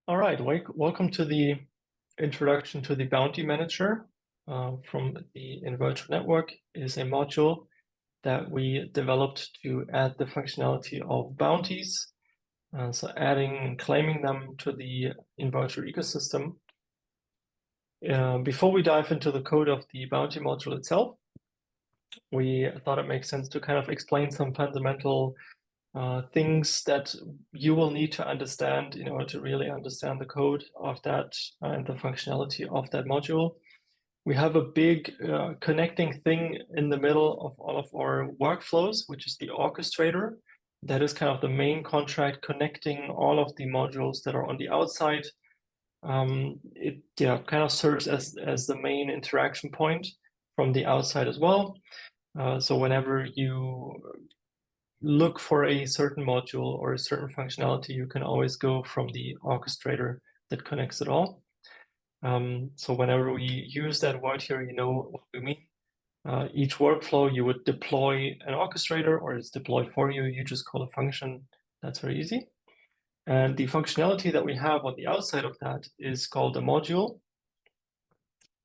All right, welcome to the introduction to the Bounty Manager from the Inverter network. It is a module that we developed to add the functionality of bounties, so adding and claiming them to the Inverter ecosystem. Before we dive into the code of the Bounty module itself, we thought it makes sense to kind of explain some fundamental things that you will need to understand in order to really understand the code of that and the functionality of that module. We have a big connecting thing in the middle of all of our workflows, which is the orchestrator. That is kind of the main contract connecting all of the modules that are on the outside. It kind of serves as the main interaction point from the outside as well. So whenever you look for a certain module or a certain functionality, you can always go from the orchestrator that connects it all. So whenever we use that word here, you know what we mean. Each workflow, you would deploy an orchestrator or it's deployed for you. You just call a function. That's very easy. And the functionality that we have on the outside of that is called a module.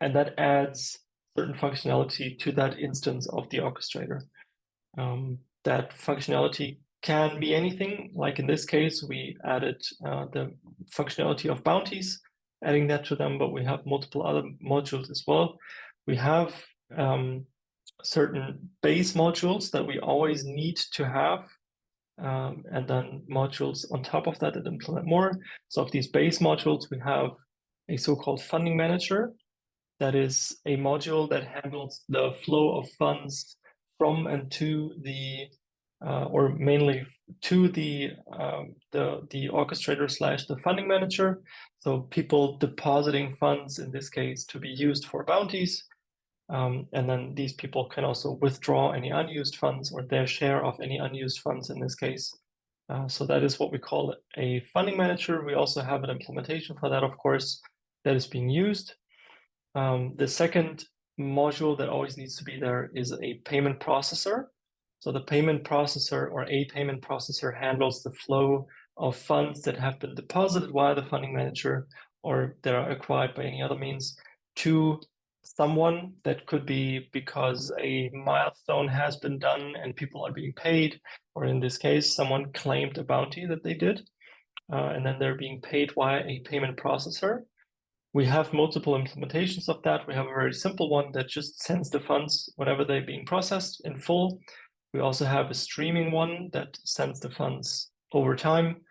And that adds certain functionality to that instance of the orchestrator. That functionality can be anything. Like in this case, we added the functionality of bounties, adding that to them, but we have multiple other modules as well. We have certain base modules that we always need to have, and then modules on top of that implement more. So of these base modules, we have a so-called funding manager. That is a module that handles the flow of funds from and to the, or mainly to the orchestrator / the funding manager. So people depositing funds in this case to be used for bounties. And then these people can also withdraw any unused funds or their share of any unused funds in this case. So that is what we call a funding manager. We also have an implementation for that, of course, that is being used. The second module that always needs to be there is a payment processor. So the payment processor or a payment processor handles the flow of funds that have been deposited via the funding manager or that are acquired by any other means to someone. That could be because a milestone has been done and people are being paid, or in this case, someone claimed a bounty that they did, and then they're being paid via a payment processor. We have multiple implementations of that. We have a very simple one that just sends the funds whenever they're being processed in full. We also have a streaming one that sends the funds over time.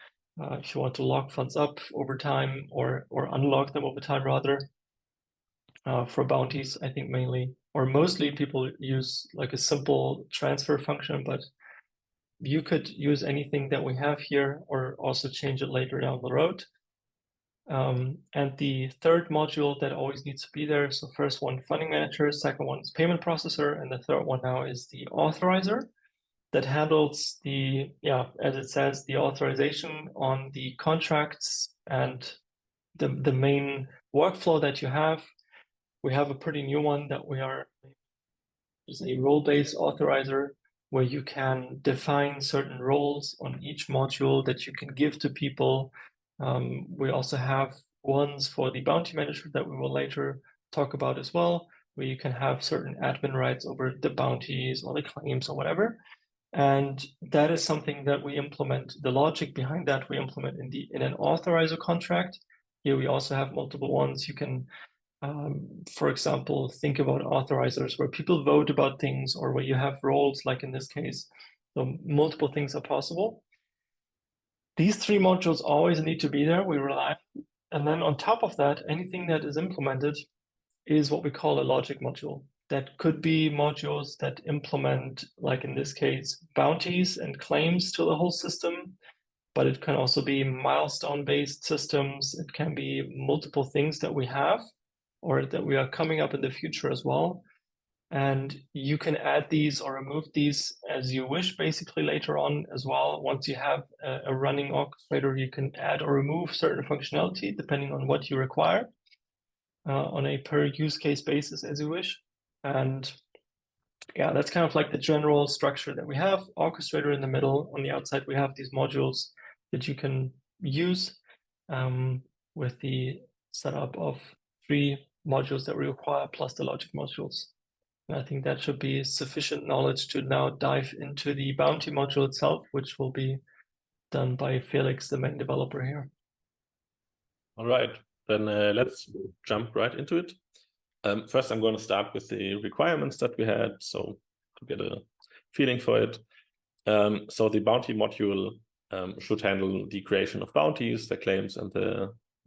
If you want to lock funds up over time or unlock them over time rather. For bounties, I think mainly or mostly people use like a simple transfer function, but you could use anything that we have here or also change it later down the road. And the third module that always needs to be there, so first one, funding manager, second one is payment processor, and the third one now is the authorizer that handles the, as it says, the authorization on the contracts and the main workflow that you have. We have a pretty new one that is a role-based authorizer where you can define certain roles on each module that you can give to people. We also have ones for the bounty manager that we will later talk about as well, where you can have certain admin rights over the bounties or the claims or whatever. And that is something that we implement. The logic behind that we implement in an authorizer contract. Here we also have multiple ones. You can, for example, think about authorizers where people vote about things or where you have roles, like in this case. So multiple things are possible. These three modules always need to be there. We rely on. And then on top of that, anything that is implemented is what we call a logic module. That could be modules that implement, like in this case, bounties and claims to the whole system, but it can also be milestone-based systems. It can be multiple things that we have or that we are coming up in the future as well. And you can add these or remove these as you wish, basically later on as well. Once you have a running orchestrator, you can add or remove certain functionality depending on what you require on a per use case basis as you wish. And that's kind of like the general structure that we have. Orchestrator in the middle. On the outside, we have these modules that you can use. with the setup of 3 modules that we require plus the logic modules. And I think that should be sufficient knowledge to now dive into the bounty module itself, which will be done by Felix, the main developer here. All right, then let's jump right into it. First, I'm going to start with the requirements that we had, so to get a feeling for it. So the bounty module should handle the creation of bounties, the claims, and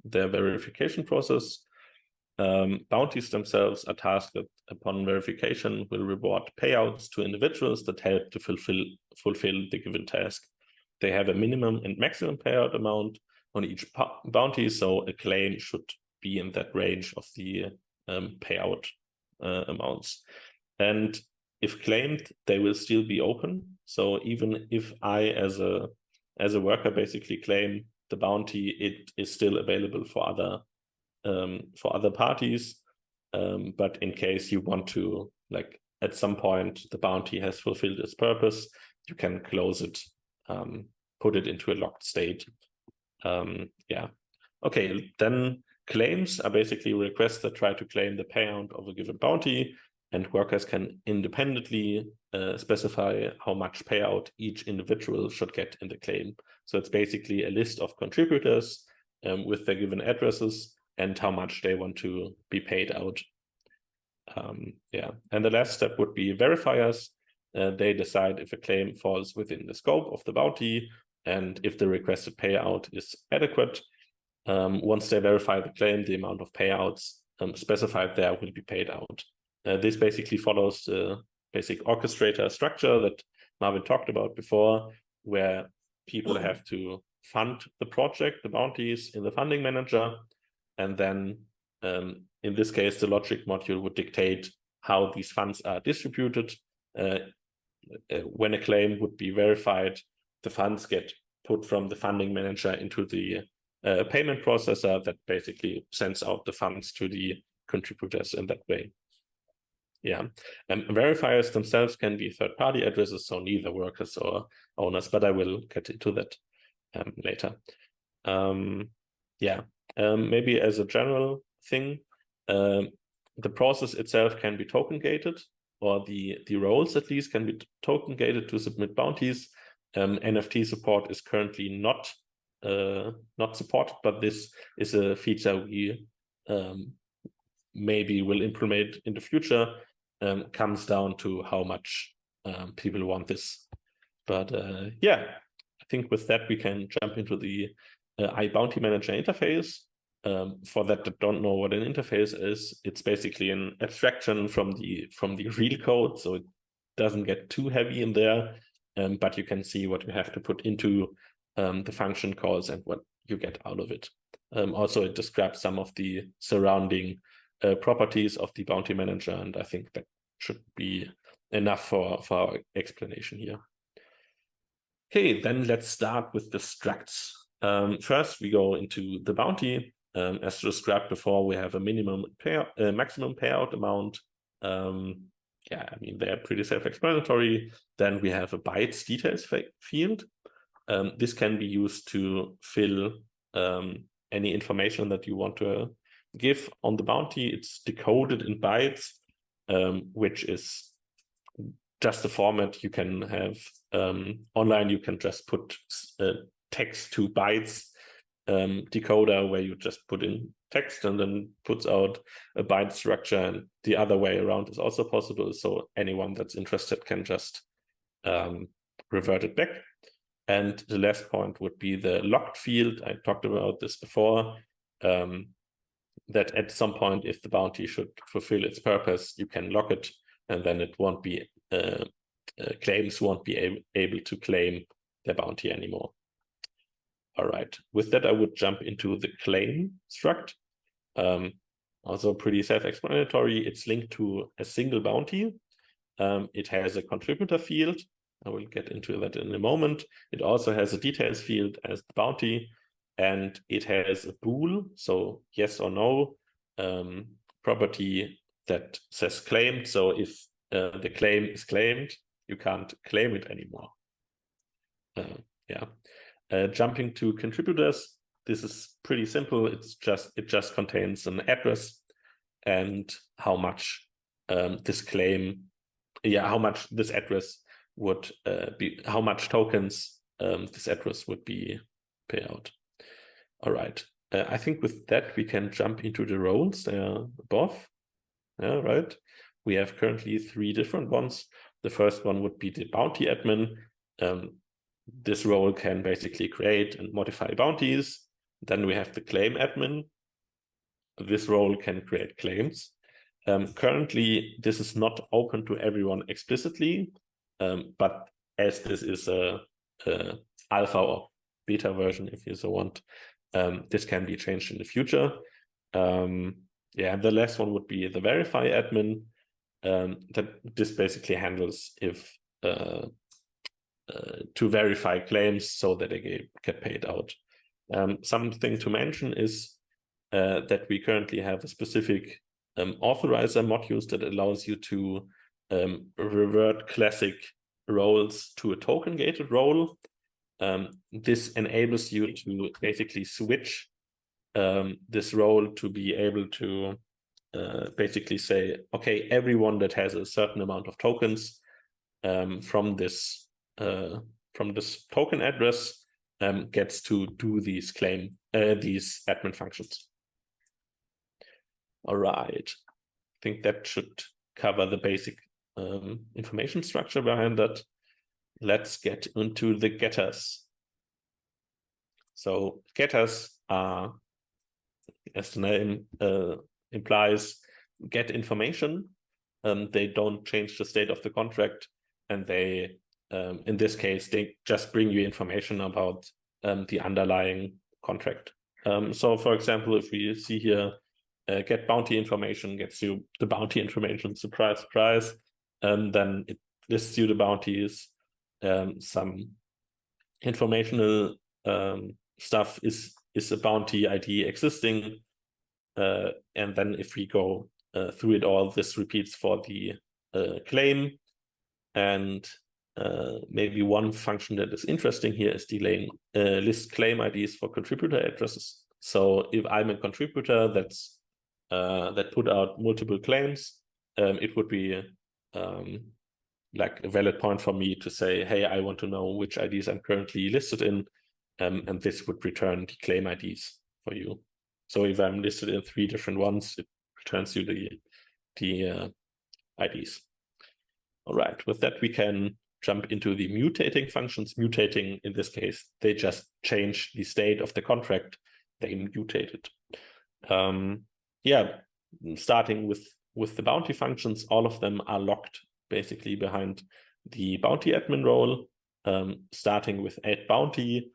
their verification process. Bounties themselves are tasks that, upon verification, will reward payouts to individuals that help to fulfill the given task. They have a minimum and maximum payout amount on each bounty, so a claim should be in that range of the payout amounts. And if claimed, they will still be open. So even if I, as a worker, basically claim the bounty, it is still available for other parties. But in case you want to, like, at some point the bounty has fulfilled its purpose, you can close it, put it into a locked state. Yeah. Okay, then claims are basically requests that try to claim the payout of a given bounty, and workers can independently specify how much payout each individual should get in the claim. So it's basically a list of contributors with their given addresses and how much they want to be paid out. Yeah, and the last step would be verifiers. They decide if a claim falls within the scope of the bounty and if the requested payout is adequate. Once they verify the claim, the amount of payouts specified there will be paid out. This basically follows the basic orchestrator structure that Marvin talked about before, where people have to fund the project, the bounties, in the funding manager, and then in this case, the logic module would dictate how these funds are distributed. When a claim would be verified, the funds get put from the funding manager into the payment processor that basically sends out the funds to the contributors in that way. Yeah, verifiers themselves can be third-party addresses, so neither workers or owners, but I will get into that later. Yeah, maybe as a general thing, the process itself can be token gated, or the roles at least can be token gated to submit bounties. NFT support is currently not supported, but this is a feature we maybe will implement in the future. Comes down to how much people want this. But yeah, I think with that we can jump into the iBounty Manager interface. For that don't know what an interface is, it's basically an abstraction from the real code, so it doesn't get too heavy in there, but you can see what you have to put into the function calls and what you get out of it. Also, it describes some of the surrounding properties of the bounty manager, and I think that should be enough for our explanation here. Okay, then let's start with the structs. First, we go into the bounty. As described before, we have a minimum maximum payout amount. Yeah, I mean, they're pretty self-explanatory. Then we have a bytes details field. This can be used to fill any information that you want to give on the bounty. It's decoded in bytes, which is just the format you can have. Online, you can just put text to bytes decoder, where you just put in text and then puts out a byte structure, and the other way around is also possible. So anyone that's interested can just revert it back. And the last point would be the locked field. I talked about this before, that at some point, if the bounty should fulfill its purpose, you can lock it, and then it won't be claims won't be able to claim their bounty anymore. All right, with that, I would jump into the claim struct. Also pretty self-explanatory. It's linked to a single bounty. It has a contributor field. I will get into that in a moment. It also has a details field as the bounty, and it has a bool, so yes or no, property that says claimed. So if the claim is claimed, you can't claim it anymore. Yeah. Jumping to contributors, this is pretty simple. It just contains an address and how much this claim, how much this address would be, how much tokens this address would be pay out. All right. I think with that we can jump into the roles there above. Yeah, right. We have currently 3 different ones. The first one would be the bounty admin. This role can basically create and modify bounties. Then we have the claim admin. This role can create claims. Currently, this is not open to everyone explicitly, but as this is a alpha or beta version, if you so want, this can be changed in the future. The last one would be the verify admin. That this basically handles if to verify claims so that they get paid out. Something to mention is that we currently have a specific authorizer modules that allows you to revert classic roles to a token gated role. This enables you to basically switch this role to be able to basically say, okay, everyone that has a certain amount of tokens from this token address gets to do these admin functions. All right, I think that should cover the basic information structure behind that. Let's get into the getters. So getters are, as the name implies, get information. They don't change the state of the contract, and they, in this case, they just bring you information about the underlying contract. So, for example, if we see here, get bounty information gets you the bounty information, surprise, surprise. Then it lists you the bounties. Some informational stuff is a bounty ID existing. And then if we go through it all, this repeats for the claim. And maybe one function that is interesting here is delaying list claim IDs for contributor addresses. So if I'm a contributor that put out multiple claims, it would be like a valid point for me to say, hey, I want to know which IDs I'm currently listed in, and this would return the claim IDs for you. So if I'm listed in 3 different ones, it returns you the IDs. All right, with that, we can jump into the mutating functions. Mutating, in this case, they just change the state of the contract. They mutate it. Starting with the bounty functions, all of them are locked basically behind the bounty admin role. Starting with add bounty,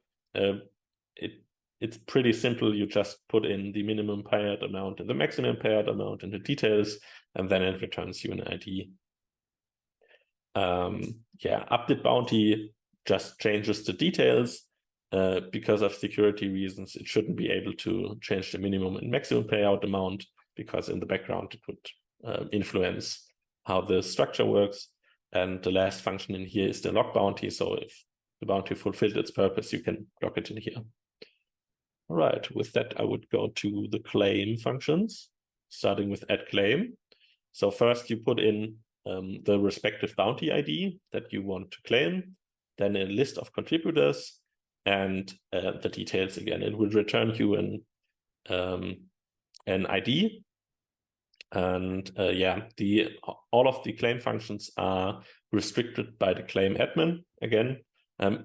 it's pretty simple. You just put in the minimum payout amount and the maximum payout amount and the details, and then it returns you an ID. Update bounty just changes the details. Because of security reasons, it shouldn't be able to change the minimum and maximum payout amount, because in the background it would influence how the structure works. And the last function in here is the lock bounty. So if the bounty fulfilled its purpose, you can lock it in here. All right, with that, I would go to the claim functions, starting with add claim. So first you put in the respective bounty ID that you want to claim, then a list of contributors, and the details again. It will return you an ID. And all of the claim functions are restricted by the claim admin. Again,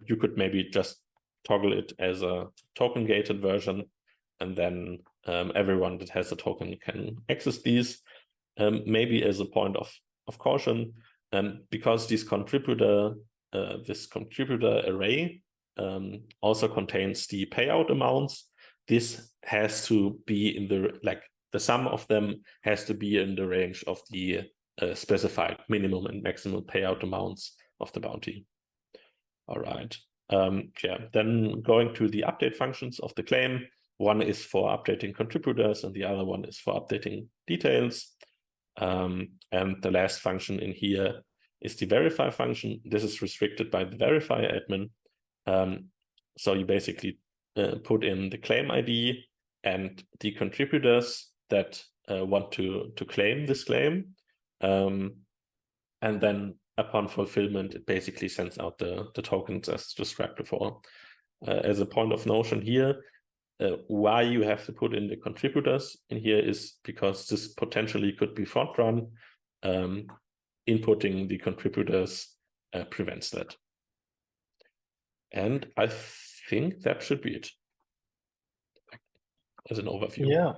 you could maybe just toggle it as a token gated version, and then everyone that has a token can access these. Maybe as a point of caution, because this contributor array also contains the payout amounts. This has to be in the sum of them has to be in the range of the specified minimum and maximum payout amounts of the bounty. All right. Then going to the update functions of the claim. One is for updating contributors and the other one is for updating details. And the last function in here is the verify function. This is restricted by the verify admin. So you basically put in the claim ID and the contributors that want to claim this claim. And then upon fulfillment, it basically sends out the tokens as described before. As a point of notion here, why you have to put in the contributors in here is because this potentially could be front run. Inputting the contributors prevents that. And I think that should be it as an overview. Yeah,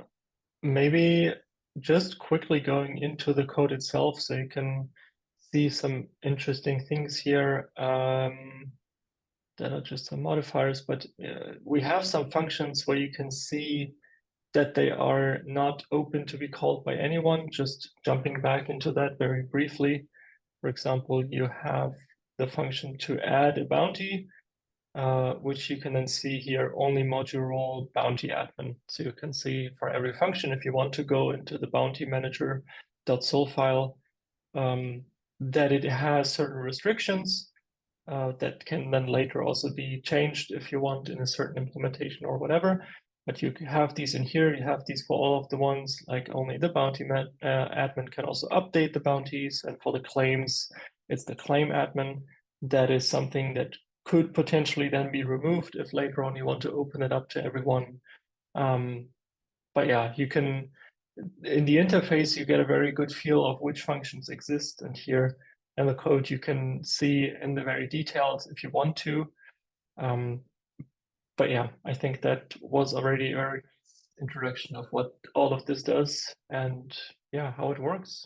maybe just quickly going into the code itself so you can see some interesting things here that are just some modifiers, but we have some functions where you can see that they are not open to be called by anyone. Just jumping back into that very briefly. For example, you have the function to add a bounty, which you can then see here, only module role bounty admin. So you can see for every function, if you want to go into the bounty manager.sol file, that it has certain restrictions that can then later also be changed if you want in a certain implementation or whatever. But you have these in here, you have these for all of the ones, like only the bounty admin can also update the bounties. And for the claims, it's the claim admin. That is something that could potentially then be removed if later on you want to open it up to everyone. But yeah, you can, in the interface, you get a very good feel of which functions exist. And here in the code, you can see in the very details if you want to. But yeah, I think that was already a very nice introduction of what all of this does and yeah, how it works.